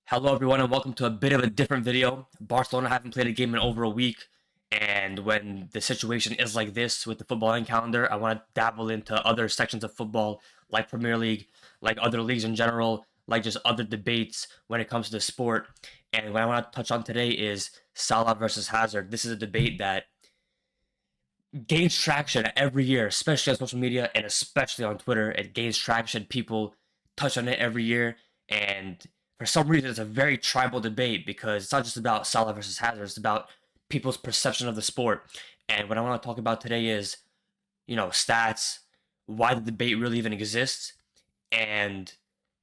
Hello everyone and welcome to a bit of a different video. Barcelona haven't played a game in over a week, and when the situation is like this with the footballing calendar, I want to dabble into other sections of football like Premier League, like other leagues in general, like just other debates when it comes to the sport. And what I want to touch on today is Salah versus Hazard. This is a debate that gains traction every year, especially on social media and especially on Twitter. It gains traction. People touch on it every year, and for some reason, it's a very tribal debate because it's not just about Salah versus Hazard. It's about people's perception of the sport. And what I want to talk about today is, stats, why the debate really even exists, and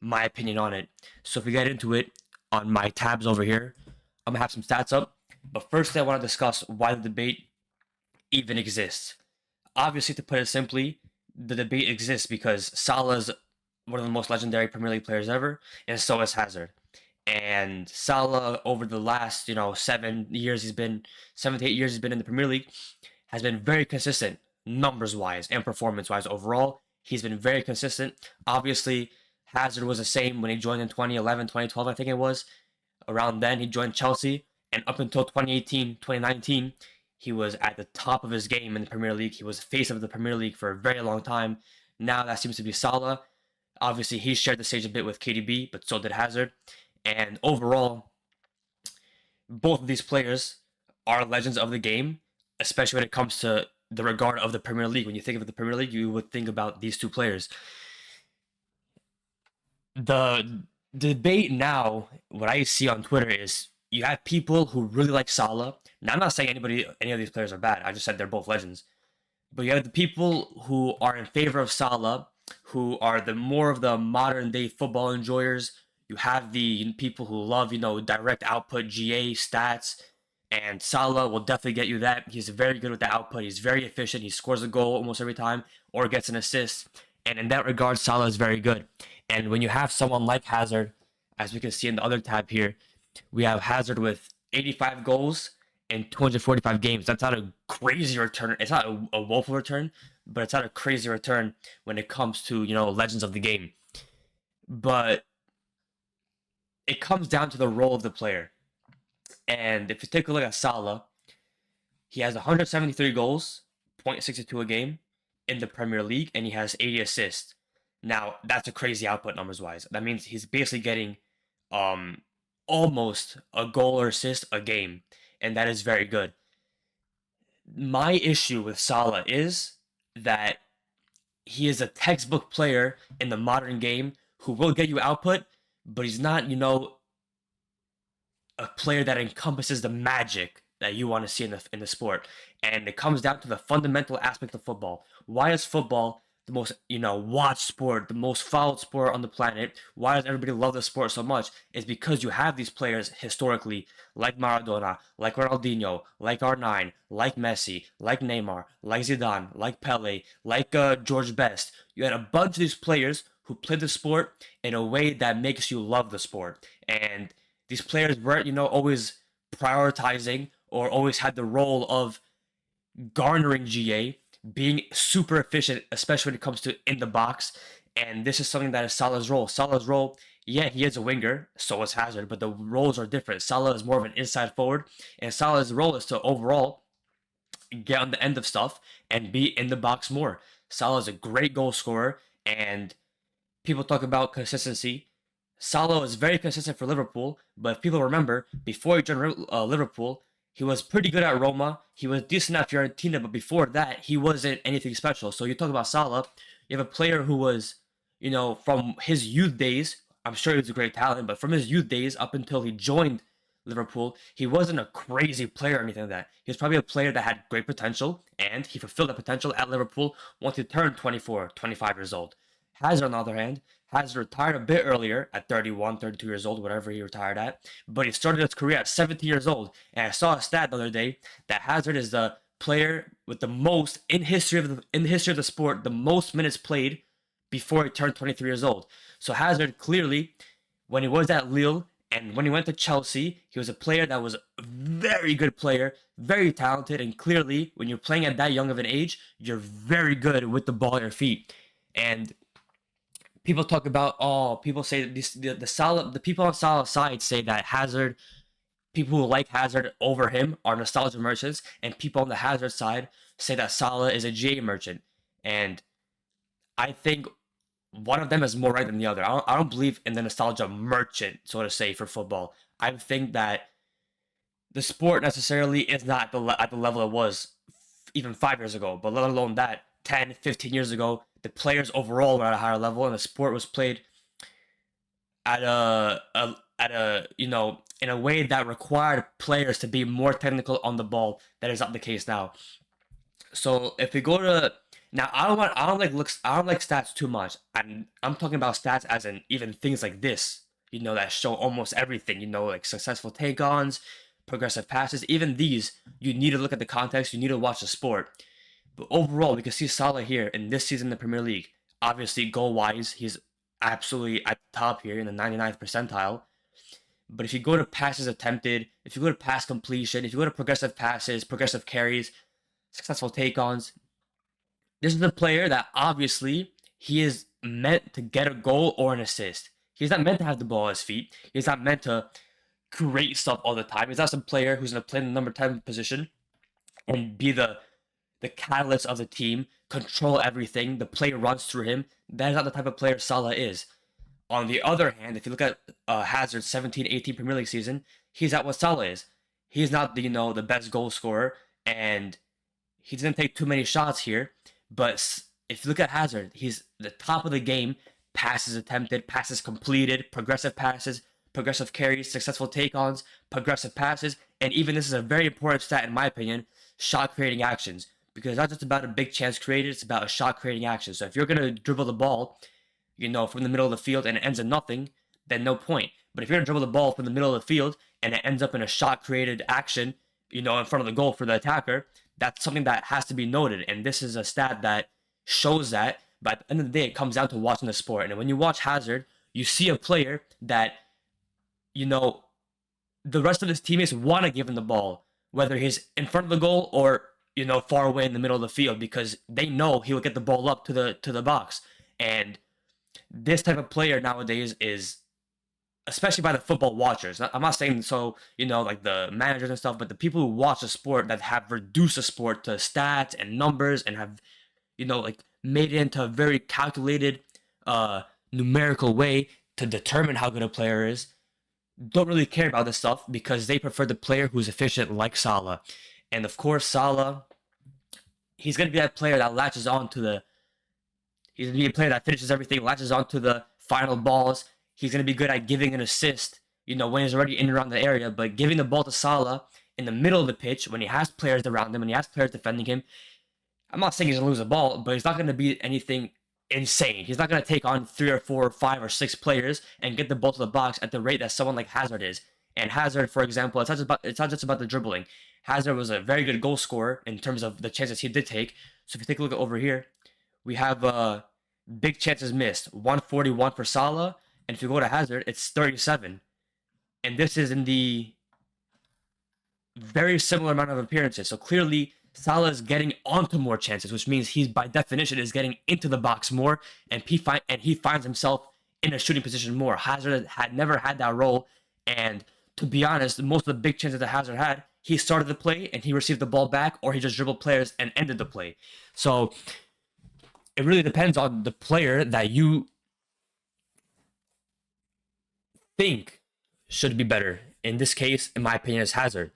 my opinion on it. So if we get into it on my tabs over here, I'm gonna have some stats up. But first, I want to discuss why the debate even exists. Obviously, to put it simply, the debate exists because Salah's one of the most legendary Premier League players ever, and so is Hazard. And Salah, over the last 7 years, 7 to 8 years he's been in the Premier League, has been very consistent numbers wise and performance wise overall. He's been very consistent. Obviously, Hazard was the same when he joined in 2011, 2012, I think it was. Around then, he joined Chelsea, and up until 2018, 2019, he was at the top of his game in the Premier League. He was face of the Premier League for a very long time. Now that seems to be Salah. Obviously, he shared the stage a bit with KDB, but so did Hazard. And overall, both of these players are legends of the game, especially when it comes to the regard of the Premier League. When you think of the Premier League, you would think about these two players. The debate now, what I see on Twitter is you have people who really like Salah. Now, I'm not saying any of these players are bad. I just said they're both legends. But you have the people who are in favor of Salah, who are the more of the modern day football enjoyers. You have the people who love, direct output, GA stats, and Salah will definitely get you that. He's very good with the output. He's very efficient. He scores a goal almost every time or gets an assist. And in that regard, Salah is very good. And when you have someone like Hazard, as we can see in the other tab here, we have Hazard with 85 goals in 245 games. That's not a crazy return. It's not a woeful return, but it's not a crazy return when it comes to, legends of the game. But it comes down to the role of the player. And if you take a look at Salah, he has 173 goals, 0.62 a game in the Premier League, and he has 80 assists. Now, that's a crazy output numbers wise. That means he's basically getting almost a goal or assist a game, and that is very good. My issue with Salah is that he is a textbook player in the modern game who will get you output, but he's not, a player that encompasses the magic that you want to see in the sport. And it comes down to the fundamental aspect of football. Why is football the most, watched sport, the most followed sport on the planet? Why does everybody love the sport so much? It's because you have these players historically, like Maradona, like Ronaldinho, like R9, like Messi, like Neymar, like Zidane, like Pele, like George Best. You had a bunch of these players who played the sport in a way that makes you love the sport. And these players weren't, always prioritizing or always had the role of garnering GA, being super efficient, especially when it comes to in the box. And this is something that is Salah's role. Salah's role, yeah, he is a winger, so is Hazard, but the roles are different. Salah is more of an inside forward, and Salah's role is to overall get on the end of stuff and be in the box more. Salah is a great goal scorer, and people talk about consistency. Salah is very consistent for Liverpool, but if people remember, before he joined Liverpool, he was pretty good at Roma. He was decent at Fiorentina, but before that, he wasn't anything special. So you talk about Salah, you have a player who was, from his youth days, I'm sure he was a great talent, but from his youth days up until he joined Liverpool, he wasn't a crazy player or anything like that. He was probably a player that had great potential, and he fulfilled that potential at Liverpool once he turned 24, 25 years old. Hazard, on the other hand, has retired a bit earlier at 31, 32 years old, whatever he retired at, but he started his career at 17 years old. And I saw a stat the other day that Hazard is the player with the most in the history of the sport, the most minutes played before he turned 23 years old. So Hazard clearly, when he was at Lille and when he went to Chelsea, he was a player that was a very good player, very talented, and clearly when you're playing at that young of an age, you're very good with the ball at your feet. And people talk about, oh, people say this, the Salah, the people on Salah's side say that Hazard, people who like Hazard over him are nostalgia merchants, and people on the Hazard side say that Salah is a GA merchant. And I think one of them is more right than the other. I don't believe in the nostalgia merchant, so to say, for football. I think that the sport necessarily is not at the level it was even 5 years ago, but let alone that 10, 15 years ago, the players overall were at a higher level, and the sport was played at in a way that required players to be more technical on the ball. That is not the case now. So if we go to now, I don't like stats too much. I'm talking about stats as in even things like this, that show almost everything. Like successful take-ons, progressive passes. Even these, you need to look at the context. You need to watch the sport. But overall, we can see Salah here in this season in the Premier League. Obviously, goal-wise, he's absolutely at the top here in the 99th percentile. But if you go to passes attempted, if you go to pass completion, if you go to progressive passes, progressive carries, successful take-ons, this is a player that obviously he is meant to get a goal or an assist. He's not meant to have the ball at his feet. He's not meant to create stuff all the time. He's not some player who's going to play in the number 10 position and be the catalyst of the team, control everything. The play runs through him. That is not the type of player Salah is. On the other hand, if you look at Hazard's 17-18 Premier League season, he's not what Salah is. He's not the best goal scorer, and he didn't take too many shots here. But if you look at Hazard, he's the top of the game. Passes attempted, passes completed, progressive passes, progressive carries, successful take-ons, progressive passes, and even this is a very important stat in my opinion, shot creating actions. Because it's not just about a big chance created, it's about a shot creating action. So if you're going to dribble the ball, from the middle of the field and it ends in nothing, then no point. But if you're going to dribble the ball from the middle of the field and it ends up in a shot created action, in front of the goal for the attacker, that's something that has to be noted. And this is a stat that shows that. But at the end of the day, it comes down to watching the sport. And when you watch Hazard, you see a player that, the rest of his teammates want to give him the ball, whether he's in front of the goal or, far away in the middle of the field, because they know he will get the ball up to the box. And this type of player nowadays is, especially by the football watchers. I'm not saying so, like the managers and stuff, but the people who watch the sport that have reduced the sport to stats and numbers and have, like made it into a very calculated, numerical way to determine how good a player is, don't really care about this stuff because they prefer the player who's efficient like Salah. And of course, Salah, he's going to be that player that latches on to he's going to be a player that finishes everything, latches on to the final balls. He's going to be good at giving an assist, when he's already in and around the area. But giving the ball to Salah in the middle of the pitch, when he has players around him, when he has players defending him, I'm not saying he's going to lose the ball, but he's not going to be anything insane. He's not going to take on 3 or 4 or 5 or 6 players and get the ball to the box at the rate that someone like Hazard is. And Hazard, for example, it's not just about the dribbling. Hazard was a very good goal scorer in terms of the chances he did take. So if you take a look over here, we have big chances missed, 141 for Salah, and if you go to Hazard, it's 37. And this is in the very similar amount of appearances. So clearly, Salah is getting onto more chances, which means he's by definition is getting into the box more, and he finds himself in a shooting position more. Hazard had never had that role, and to be honest, most of the big chances that Hazard had, he started the play and he received the ball back, or he just dribbled players and ended the play. So it really depends on the player that you think should be better. In this case, in my opinion, is Hazard,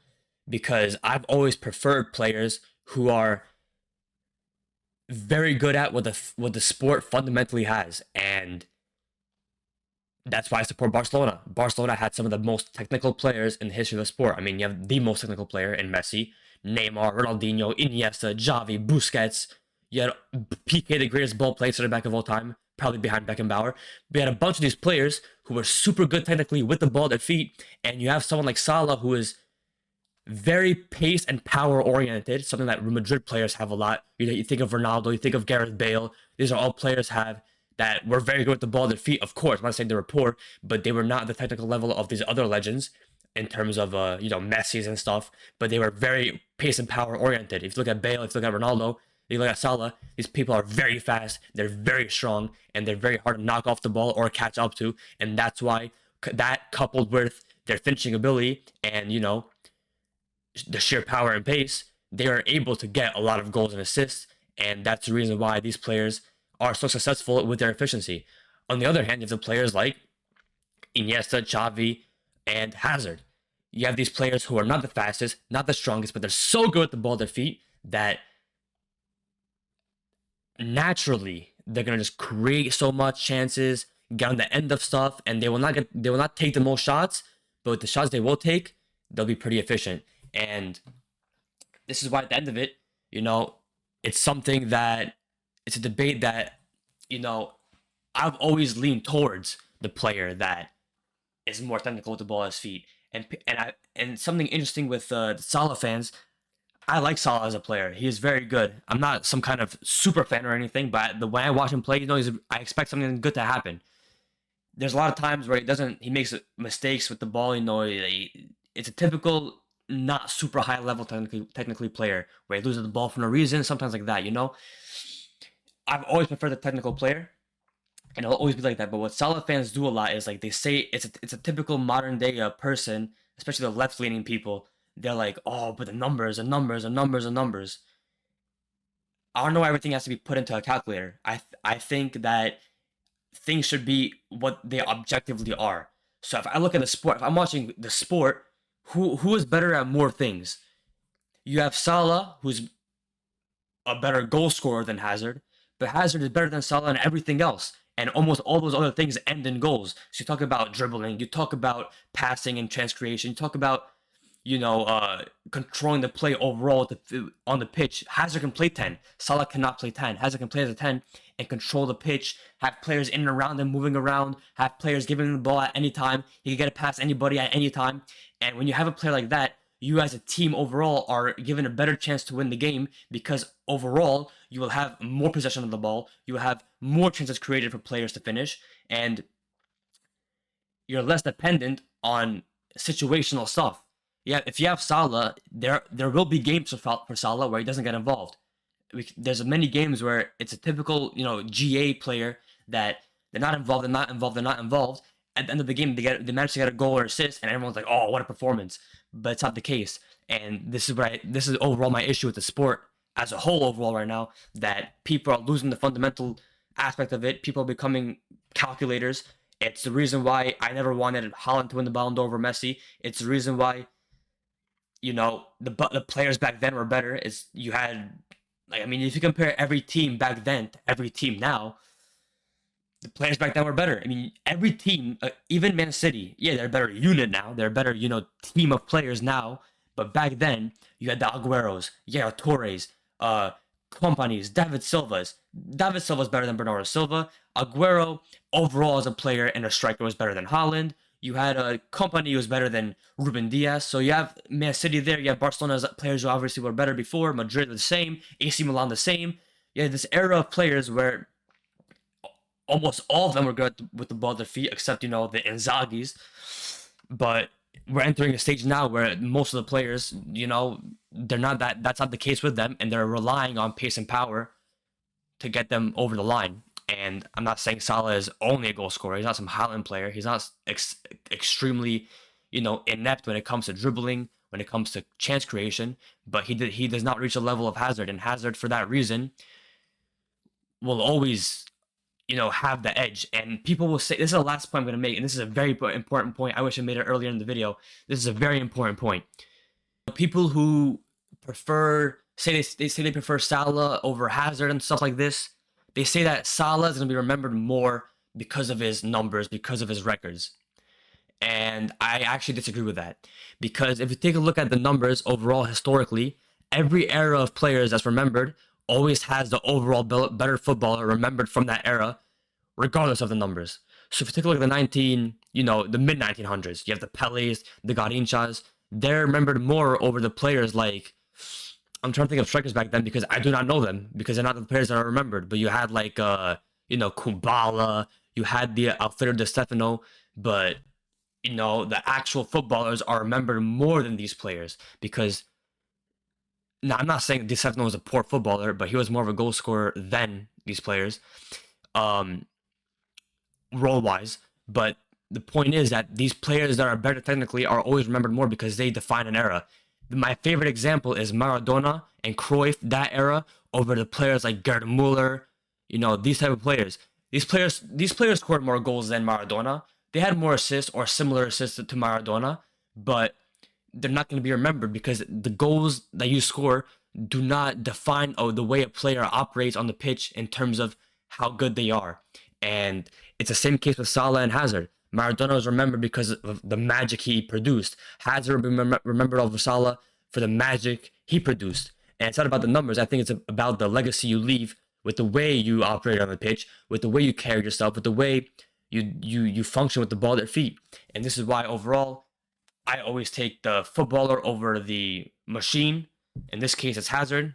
because I've always preferred players who are very good at what the sport fundamentally has, and that's why I support Barcelona. Barcelona had some of the most technical players in the history of the sport. I mean, you have the most technical player in Messi, Neymar, Ronaldinho, Iniesta, Xavi, Busquets. You had Piqué, the greatest ball player center back of all time, probably behind Beckenbauer. We had a bunch of these players who were super good technically with the ball at their feet, and you have someone like Salah who is very pace and power oriented, something that Real Madrid players have a lot. You think of Ronaldo, you think of Gareth Bale. These are all players have that were very good with the ball at their feet. Of course, I'm not saying they were poor, but they were not the technical level of these other legends in terms of Messi's and stuff. But they were very pace and power oriented. If you look at Bale, if you look at Ronaldo, You look at Salah, these people are very fast, they're very strong, and they're very hard to knock off the ball or catch up to. And that's why that coupled with their finishing ability and, the sheer power and pace, they are able to get a lot of goals and assists. And that's the reason why these players are so successful with their efficiency. On the other hand, you have the players like Iniesta, Xavi, and Hazard. You have these players who are not the fastest, not the strongest, but they're so good at the ball at their feet that naturally they're gonna just create so much chances, get on the end of stuff, and they will not take the most shots, but with the shots they will take, they'll be pretty efficient. And this is why at the end of it, it's something that it's a debate that, you know, I've always leaned towards the player that is more technical with the ball at his feet. And something interesting with the Salah fans, I like Salah as a player. He is very good. I'm not some kind of super fan or anything, but the way I watch him play, I expect something good to happen. There's a lot of times where he makes mistakes with the ball. It's a typical not super high level technically player where he loses the ball for no reason. Sometimes like that. I've always preferred the technical player, and it'll always be like that. But what Salah fans do a lot is like they say it's a typical modern day person, especially the left leaning people. They're like, oh, but the numbers and numbers and numbers and numbers. I don't know why everything has to be put into a calculator. I think that things should be what they objectively are. So if I look at the sport, if I'm watching the sport, who is better at more things? You have Salah, who's a better goal scorer than Hazard, but Hazard is better than Salah in everything else. And almost all those other things end in goals. So you talk about dribbling, you talk about passing and chance creation, you talk about controlling the play overall on the pitch. Hazard can play 10. Salah cannot play 10. Hazard can play as a 10 and control the pitch, have players in and around him moving around, have players giving him the ball at any time. He can get it past anybody at any time. And when you have a player like that, you as a team overall are given a better chance to win the game because overall you will have more possession of the ball, you will have more chances created for players to finish, and you're less dependent on situational stuff. Yeah, if you have Salah, there will be games for Salah where he doesn't get involved. There's many games where it's a typical GA player that they're not involved, they're not involved, they're not involved. At the end of the game, they manage to get a goal or assist, and everyone's like, "Oh, what a performance!" But it's not the case, and this is overall my issue with the sport as a whole overall right now. That people are losing the fundamental aspect of it. People are becoming calculators. It's the reason why I never wanted Haaland to win the Ballon d'Or over Messi. It's the reason why the players back then were better. Is you had if you compare every team back then to every team now, the players back then were better. Every team, even Man City, yeah, they're a better unit now. They're a better, team of players now. But back then, you had the Agueros, yeah, Torres, Companies, David Silva's. David Silva's better than Bernardo Silva. Aguero, overall as a player and a striker, was better than Haaland. You had a Company who was better than Ruben Diaz. So you have Man City there. You have Barcelona's players who obviously were better before. Madrid the same. AC Milan the same. You had this era of players where almost all of them were good with the ball at their feet, except the Inzaghi's. But we're entering a stage now where most of the players, they're not that. That's not the case with them, and they're relying on pace and power to get them over the line. And I'm not saying Salah is only a goal scorer. He's not some Haaland player. He's not extremely, inept when it comes to dribbling, when it comes to chance creation. But he does not reach the level of Hazard, and Hazard, for that reason, will always, have the edge. And people will say, this is the last point I'm going to make, and this is a very important point. I wish I made it earlier in the video. This is a very important point. People who say they prefer Salah over Hazard and stuff like this, they say that Salah is going to be remembered more because of his numbers, because of his records. And I actually disagree with that. Because if you take a look at the numbers overall historically, every era of players that's remembered always has the overall better footballer remembered from that era, regardless of the numbers. So if you take a look at the mid-1900s, you have the Pelés, the Garrinchas, they're remembered more over the players like, I'm trying to think of strikers back then because I do not know them because they're not the players that are remembered. But you had Kubala, you had the Alfredo Di Stefano, but the actual footballers are remembered more than these players because Now, I'm not saying Di Stefano was a poor footballer, but he was more of a goal scorer than these players, um, role wise. But the point is that these players that are better technically are always remembered more because they define an era. My favorite example is Maradona and Cruyff, that era, over the players like Gerd Muller, these type of players. These players scored more goals than Maradona. They had more assists or similar assists to Maradona, but they're not going to be remembered because the goals that you score do not define the way a player operates on the pitch in terms of how good they are. And it's the same case with Salah and Hazard. Maradona was remembered because of the magic he produced. Hazard will be remembered over Salah for the magic he produced. And it's not about the numbers. I think it's about the legacy you leave with the way you operate on the pitch, with the way you carry yourself, with the way you function with the ball at your feet. And this is why overall I always take the footballer over the machine. In this case, it's Hazard.